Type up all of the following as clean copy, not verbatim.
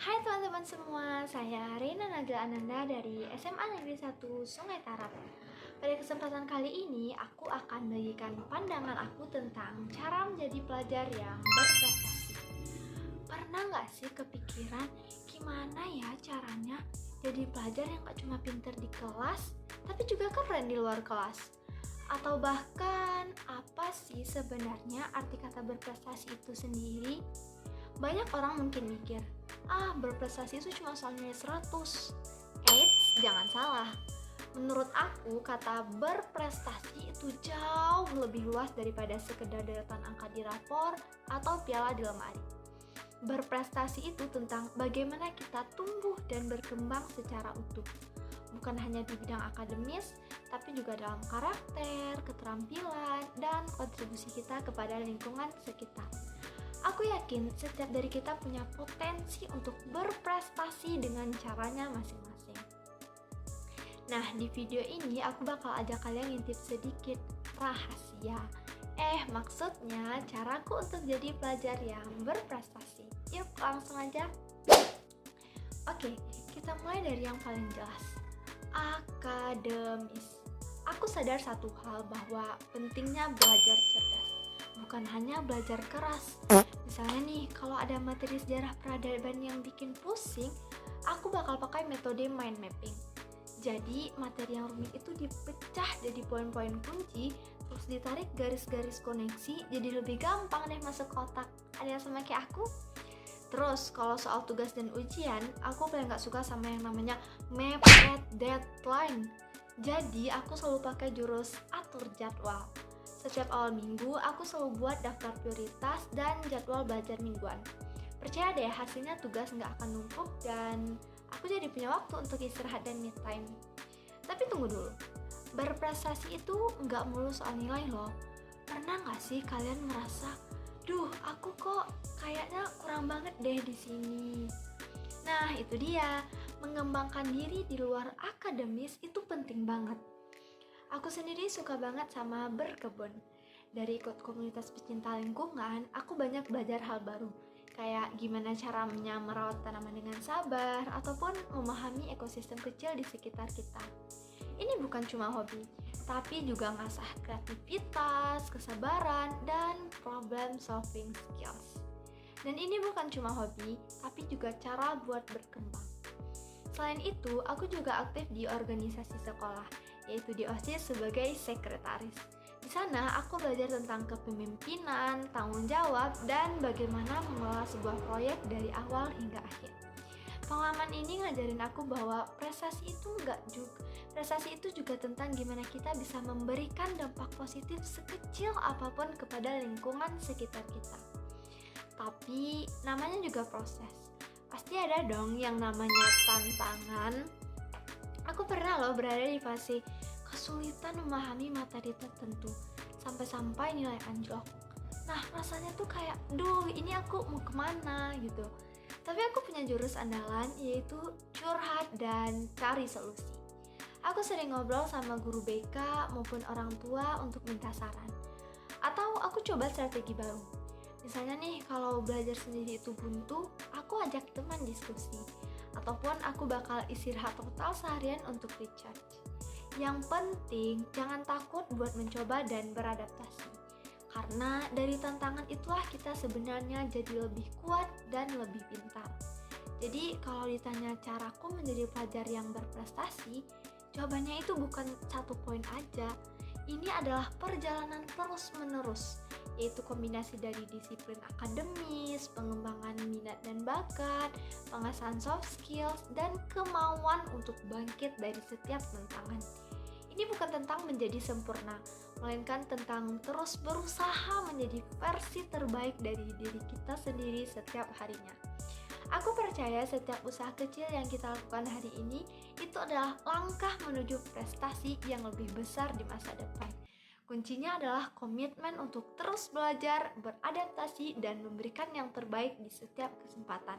Hai teman-teman semua, saya Reina Nagla Ananda dari SMA Negeri 1 Sungai Tarap. Pada kesempatan kali ini, aku akan bagikan pandangan aku tentang cara menjadi pelajar yang berprestasi. Pernah gak sih kepikiran gimana ya caranya jadi pelajar yang gak cuma pinter di kelas, tapi juga keren di luar kelas? Atau bahkan apa sih sebenarnya arti kata berprestasi itu sendiri? Banyak orang mungkin mikir, berprestasi itu cuma soal nilai 100. Eits, jangan salah. Menurut aku, kata berprestasi itu jauh lebih luas daripada sekedar deretan angka di rapor atau piala di lemari. Berprestasi itu tentang bagaimana kita tumbuh dan berkembang secara utuh. Bukan hanya di bidang akademis, tapi juga dalam karakter, keterampilan, dan kontribusi kita kepada lingkungan sekitar. Aku yakin setiap dari kita punya potensi untuk berprestasi dengan caranya masing-masing. Nah, di video ini aku bakal ajak kalian ngintip sedikit rahasia. Maksudnya caraku untuk jadi pelajar yang berprestasi. Yuk, langsung aja. Oke, kita mulai dari yang paling jelas. Akademis. Aku sadar satu hal bahwa pentingnya belajar cerdas, bukan hanya belajar keras. Misalnya nih, kalau ada materi sejarah peradaban yang bikin pusing, aku bakal pakai metode mind mapping. Jadi, materi yang rumit itu dipecah jadi poin-poin kunci, terus ditarik garis-garis koneksi, jadi lebih gampang deh masuk ke otak. Ada yang sama kayak aku? Terus, kalau soal tugas dan ujian, aku paling gak suka sama yang namanya map at deadline. Jadi, aku selalu pakai jurus atur jadwal. Setiap awal minggu, aku selalu buat daftar prioritas dan jadwal belajar mingguan. Percaya deh, hasilnya tugas nggak akan numpuk dan aku jadi punya waktu untuk istirahat dan me time. Tapi tunggu dulu, berprestasi itu nggak melulu soal nilai loh. Pernah nggak sih kalian merasa, aku kok kayaknya kurang banget deh di sini? Nah, itu dia, mengembangkan diri di luar akademis itu penting banget. Aku sendiri suka banget sama berkebun. Dari ikut komunitas pecinta lingkungan, aku banyak belajar hal baru. Kayak gimana caranya merawat tanaman dengan sabar, ataupun memahami ekosistem kecil di sekitar kita. Ini bukan cuma hobi, tapi juga ngasah kreativitas, kesabaran, dan problem solving skills. Dan ini bukan cuma hobi, tapi juga cara buat berkembang. Selain itu, aku juga aktif di organisasi sekolah, yaitu di OSIS sebagai sekretaris. Di sana aku belajar tentang kepemimpinan, tanggung jawab, dan bagaimana mengelola sebuah proyek dari awal hingga akhir. Pengalaman ini ngajarin aku bahwa prestasi itu juga tentang gimana kita bisa memberikan dampak positif sekecil apapun kepada lingkungan sekitar kita. Tapi namanya juga proses. Pasti ada dong yang namanya tantangan. Aku pernah loh berada di fase kesulitan memahami materi tertentu, sampai-sampai nilai anjlok. Nah, rasanya tuh kayak, ini aku mau kemana gitu. Tapi aku punya jurus andalan, yaitu curhat dan cari solusi. Aku sering ngobrol sama guru BK maupun orang tua untuk minta saran. Atau aku coba strategi baru. Misalnya nih, kalau belajar sendiri itu buntu, aku ajak teman diskusi. Ataupun aku bakal istirahat total seharian untuk recharge. Yang penting, jangan takut buat mencoba dan beradaptasi. Karena dari tantangan itulah kita sebenarnya jadi lebih kuat dan lebih pintar. Jadi kalau ditanya caraku menjadi pelajar yang berprestasi, jawabannya itu bukan satu poin aja. Ini adalah perjalanan terus-menerus, yaitu kombinasi dari disiplin akademis, pengembangan minat dan bakat, pengasahan soft skills, dan kemauan untuk bangkit dari setiap tantangan. Ini bukan tentang menjadi sempurna, melainkan tentang terus berusaha menjadi versi terbaik dari diri kita sendiri setiap harinya. Aku percaya setiap usaha kecil yang kita lakukan hari ini itu adalah langkah menuju prestasi yang lebih besar di masa depan. Kuncinya adalah komitmen untuk terus belajar, beradaptasi, dan memberikan yang terbaik di setiap kesempatan.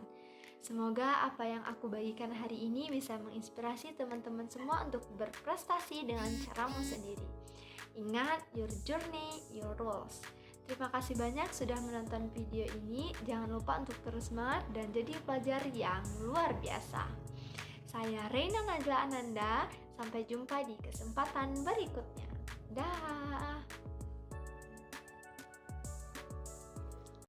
Semoga apa yang aku bagikan hari ini bisa menginspirasi teman-teman semua untuk berprestasi dengan caramu sendiri. Ingat, your journey, your rules. Terima kasih banyak sudah menonton video ini. Jangan lupa untuk terus semangat dan jadi pelajar yang luar biasa. Saya Reina Najla Ananda. Sampai jumpa di kesempatan berikutnya. Dah.